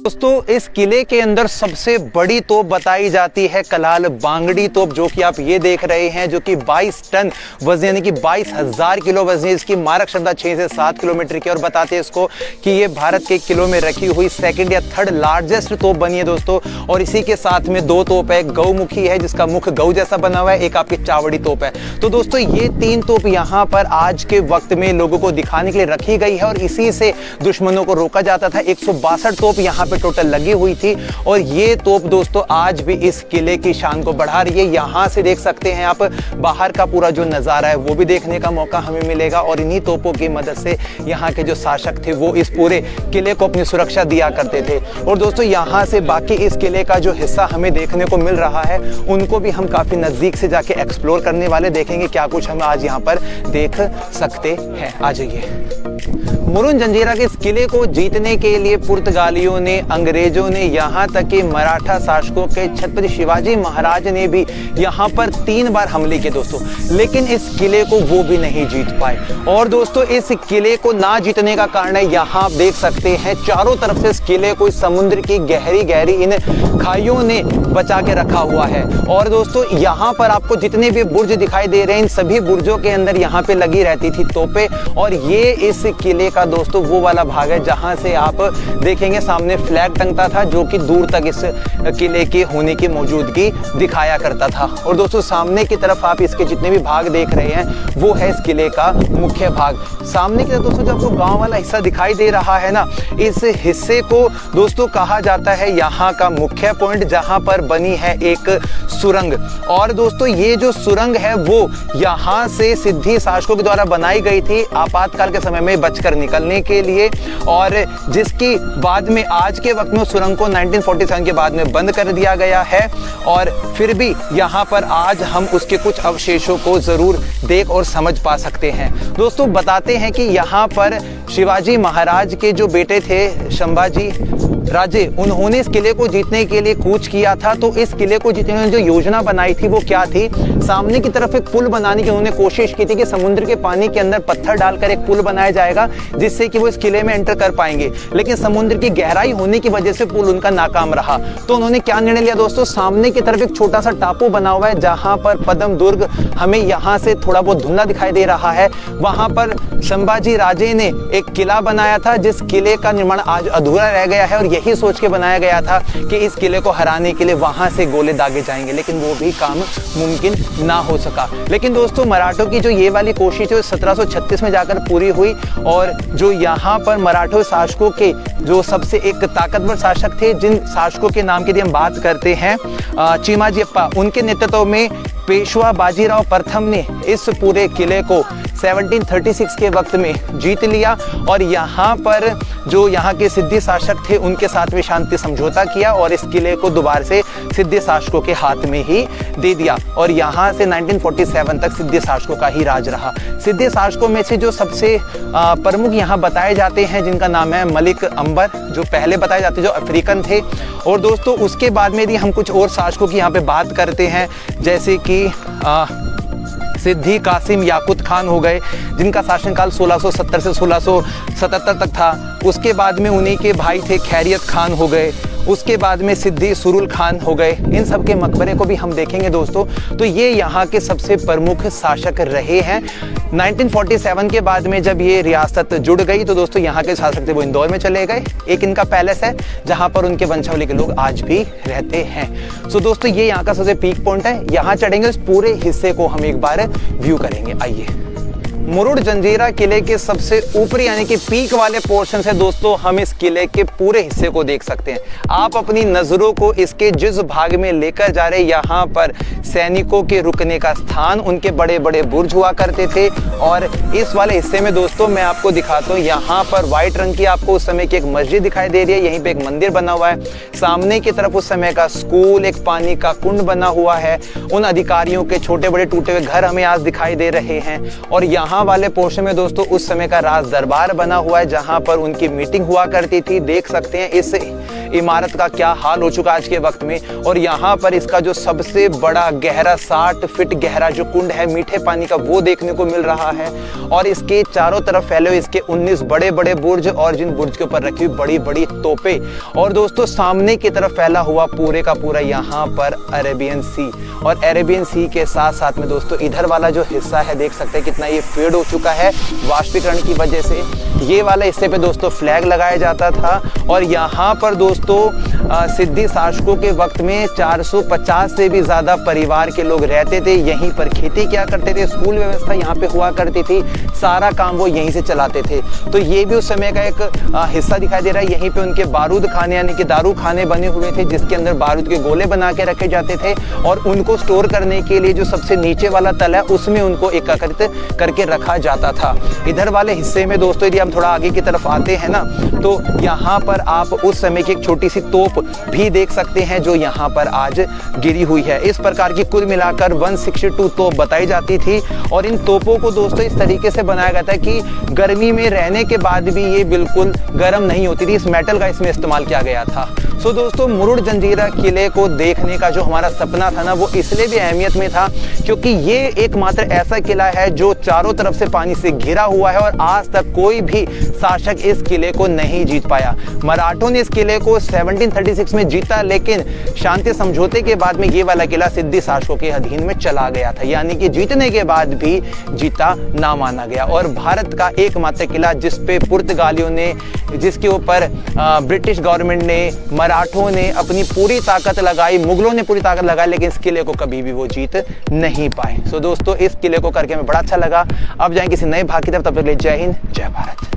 दोस्तों इस किले के अंदर सबसे बड़ी तोप बताई जाती है कलाल बांगड़ी तोप, जो कि आप ये देख रहे हैं, जो कि 22 टन वजन यानी कि 22,000 किलो वजन है। इसकी मारक क्षमता 6 से 7 किलोमीटर की, और बताते हैं इसको कि ये भारत के किलों में रखी हुई सेकंड या थर्ड लार्जेस्ट तोप बनी है दोस्तों। और इसी के साथ में 2 तोप है, गौमुखी है जिसका मुख गौ जैसा बना हुआ है, एक आपकी चावड़ी तोप है। तो दोस्तों ये 3 तोप यहाँ पर आज के वक्त में लोगों को दिखाने के लिए रखी गई है, और इसी से दुश्मनों को रोका जाता था। 162 तोप यहाँ पे टोटल लगी हुई थी, और ये तोप दोस्तों आज भी इस किले की शान को बढ़ा रही है। यहाँ से देख सकते हैं आप बाहर का पूरा जो नज़ारा है वो भी देखने का मौका हमें मिलेगा, और इन्हीं तोपों की मदद से यहाँ के जो शासक थे वो इस पूरे किले को अपनी सुरक्षा दिया करते थे। और दोस्तों यहाँ से बाकी इस किले का जो हिस्सा हमें देखने को मिल रहा है उनको भी हम काफ़ी नज़दीक से जाके एक्सप्लोर करने वाले, देखेंगे क्या कुछ हम आज यहाँ पर देख सकते हैं। आ जाइए। मुरुन जंजीरा के इस किले को जीतने के लिए पुर्तगालियों ने, अंग्रेजों ने, यहाँ तक कि मराठा शासकों के छत्रपति शिवाजी महाराज ने भी यहाँ पर 3 बार हमले किए दोस्तों, लेकिन इस किले को वो भी नहीं जीत पाए। और दोस्तों इस किले को ना जीतने का कारण है, यहाँ आप देख सकते हैं चारों तरफ से इस किले को इस समुद्र की गहरी गहरी इन खाइयों ने बचा के रखा हुआ है। और दोस्तों यहाँ पर आपको जितने भी बुर्ज दिखाई दे रहे हैं, इन सभी बुर्जों के अंदर यहाँ पे लगी रहती थी तोपें, और ये इस किले का दोस्तों वो वाला भाग है जहां से आप देखेंगे सामने फ्लैग टंगता था, जो कि दूर तक इस किले के होने की मौजूदगी दिखाया करता था। और दोस्तों सामने की तरफ आप इसके जितने भी भाग देख रहे हैं वो है इस किले का मुख्य भाग। सामने की तरफ दोस्तों जो आपको गांव वाला हिस्सा दिखाई दे रहा है ना, इस हिस्से को दोस्तों कहा जाता है यहाँ का मुख्य पॉइंट, जहां पर बनी है एक सुरंग। और दोस्तों ये जो सुरंग है वो यहाँ से सिद्धि शासकों के द्वारा बनाई गई थी आपातकाल के समय में बचकर निकलने के लिए, और जिसकी बाद में आज के वक्त में सुरंग को 1947 के बाद में बंद कर दिया गया है। और फिर भी यहाँ पर आज हम उसके कुछ अवशेषों को जरूर देख और समझ पा सकते हैं। दोस्तों बताते हैं कि यहाँ पर शिवाजी महाराज के जो बेटे थे संभाजी राजे, उन्होंने इस किले को जीतने के लिए कूच किया था। तो इस किले को जीतने की जो योजना बनाई थी वो क्या थी, सामने की तरफ एक पुल बनाने की उन्होंने कोशिश की थी कि समुद्र के पानी के अंदर पत्थर डालकर एक पुल बनाया जाएगा जिससे कि वो इस किले में एंटर कर पाएंगे, लेकिन समुद्र की गहराई होने की वजह से पुल उनका नाकाम रहा। तो उन्होंने क्या निर्णय लिया दोस्तों, सामने की तरफ एक छोटा सा टापू बना हुआ है जहां पर पद्म दुर्ग हमें यहाँ से थोड़ा बहुत धुंधला दिखाई दे रहा है, वहां पर संभाजी राजे ने एक किला बनाया था, जिस किले का निर्माण आज अधूरा रह गया है। और यही सोच के बनाया गया था कि इस किले को हराने के लिए वहां से गोले दागे जाएंगे, लेकिन वो भी काम मुमकिन ना हो सका। लेकिन दोस्तों मराठों की जो ये वाली कोशिश थी 1736 में जाकर पूरी हुई, और जो यहाँ पर मराठा शासकों के जो सबसे एक ताकतवर शासक थे, जिन शासकों के नाम की यदि हम बात करते हैं चिमाजी अप्पा, उनके नेतृत्व में पेशवा बाजीराव प्रथम ने इस पूरे किले को 1736 के वक्त में जीत लिया, और यहाँ पर जो यहाँ के सिद्धि शासक थे उनके साथ में शांति समझौता किया, और इस किले को दोबारा से सिद्धि शासकों के हाथ में ही दे दिया। और यहाँ से 1947 तक सिद्धि शासकों का ही राज रहा। सिद्धि शासकों में से जो सबसे प्रमुख यहाँ बताए जाते हैं, जिनका नाम है मलिक अंबर, जो पहले बताए जाते जो अफ्रीकन थे। और दोस्तों उसके बाद में यदि हम कुछ और शासकों की यहाँ पे बात करते हैं, जैसे कि सिद्दी कासिम याकूत खान हो गए, जिनका शासनकाल 1670 से 1677 तक था। उसके बाद में उन्हीं के भाई थे खैरियत खान हो गए, उसके बाद में सिद्दी सुरुल खान हो गए। इन सब के मकबरे को भी हम देखेंगे दोस्तों। तो ये यहाँ के सबसे प्रमुख शासक रहे हैं। 1947 के बाद में जब ये रियासत जुड़ गई तो दोस्तों यहाँ के शासक थे वो इंदौर में चले गए। एक इनका पैलेस है जहाँ पर उनके वंशावली के लोग आज भी रहते हैं। सो दोस्तों ये यहाँ का सबसे पीक पॉइंट है, यहाँ चढ़ेंगे, इस पूरे हिस्से को हम एक बार व्यू करेंगे। आइए। मुरुड जंजीरा किले के सबसे ऊपरी यानी कि पीक वाले पोर्शन से दोस्तों हम इस किले के पूरे हिस्से को देख सकते हैं। आप अपनी नजरों को इसके जिस भाग में लेकर जा रहे, यहाँ पर सैनिकों के रुकने का स्थान, उनके बड़े बड़े बुर्ज हुआ करते थे। और इस वाले हिस्से में दोस्तों मैं आपको दिखाता हूँ, यहाँ पर व्हाइट रंग की आपको उस समय की एक मस्जिद दिखाई दे रही है, यहीं पे एक मंदिर बना हुआ है। सामने की तरफ उस समय का स्कूल, एक पानी का कुंड बना हुआ है। उन अधिकारियों के छोटे बड़े टूटे हुए घर हमें आज दिखाई दे रहे हैं। और यहाँ वाले पोर्शन में दोस्तों उस समय का राज दरबार बना हुआ है, जहां पर उनकी मीटिंग हुआ करती थी। देख सकते हैं इस इमारत का क्या हाल हो चुका आज के वक्त में। और यहाँ पर इसका जो सबसे बड़ा गहरा 60 फीट गहरा जो कुंड है मीठे पानी का, वो देखने को मिल रहा है। और इसके चारों तरफ फैले हुए इसके 19 बड़े बड़े बुर्ज और जिन बुर्ज के ऊपर रखी हुई बड़ी बड़ी तोपें। और दोस्तों सामने की तरफ फैला हुआ पूरे का पूरा यहाँ पर अरेबियन सी। और अरेबियन सी के साथ साथ में दोस्तों इधर वाला जो हिस्सा है देख सकते हैं कितना ये फेड हो चुका है वाष्पीकरण की वजह से। ये वाले हिस्से पे दोस्तों फ्लैग लगाया जाता था। और यहाँ पर दोस्तों सिद्धि शासकों के वक्त में 450 से भी ज़्यादा परिवार के लोग रहते थे। यहीं पर खेती क्या करते थे, स्कूल व्यवस्था यहाँ पे हुआ करती थी, सारा काम वो यहीं से चलाते थे। तो ये भी उस समय का एक हिस्सा दिखाई दे रहा है। यहीं पे उनके बारूद खाने यानी कि दारू खाने बने हुए थे, जिसके अंदर बारूद के गोले बना के रखे जाते थे। और उनको स्टोर करने के लिए जो सबसे नीचे वाला तल है उसमें उनको एकत्रित करके रखा जाता था। इधर वाले हिस्से में दोस्तों यदि हम थोड़ा आगे की तरफ आते हैं ना, तो यहाँ पर आप उस समय की एक छोटी सी तोप भी देख सकते हैं जो यहाँ पर आज गिरी हुई है। इस प्रकार की कुल मिलाकर 162 तोप बताई जाती थी। और इन तोपों को दोस्तों इस तरीके से बनाया गया था कि गर्मी में रहने के बाद भी ये बिल्कुल गर्म नहीं होती थी। इस मेटल का इसमें इस्तेमाल किया गया था। सो दोस्तों मुरुड जंजीरा किले को देखने का जो हमारा सपना था ना, वो इसलिए भी अहमियत में था क्योंकि ये एकमात्र ऐसा किला है जो चारों तरफ से पानी से घिरा हुआ है। और आज तक कोई भी शासक इस किले को नहीं जीत पाया। मराठों ने इस किले को 1736 में जीता, लेकिन शांति समझौते के बाद में ये वाला किला सिद्धि शासकों के अधीन में चला गया था, यानी कि जीतने के बाद भी जीता ना माना गया। और भारत का एकमात्र किला जिस पे पुर्तगालियों ने, जिसके ऊपर ब्रिटिश गवर्नमेंट ने, मराठों ने अपनी पूरी ताकत लगाई, मुगलों ने पूरी ताकत लगाई, लेकिन इस किले को कभी भी वो जीत नहीं पाए। सो दोस्तों इस किले को करके हमें बड़ा अच्छा लगा। अब जाएं किसी नए भाग की तरफ, तब तक के लिए जय हिंद, जय भारत।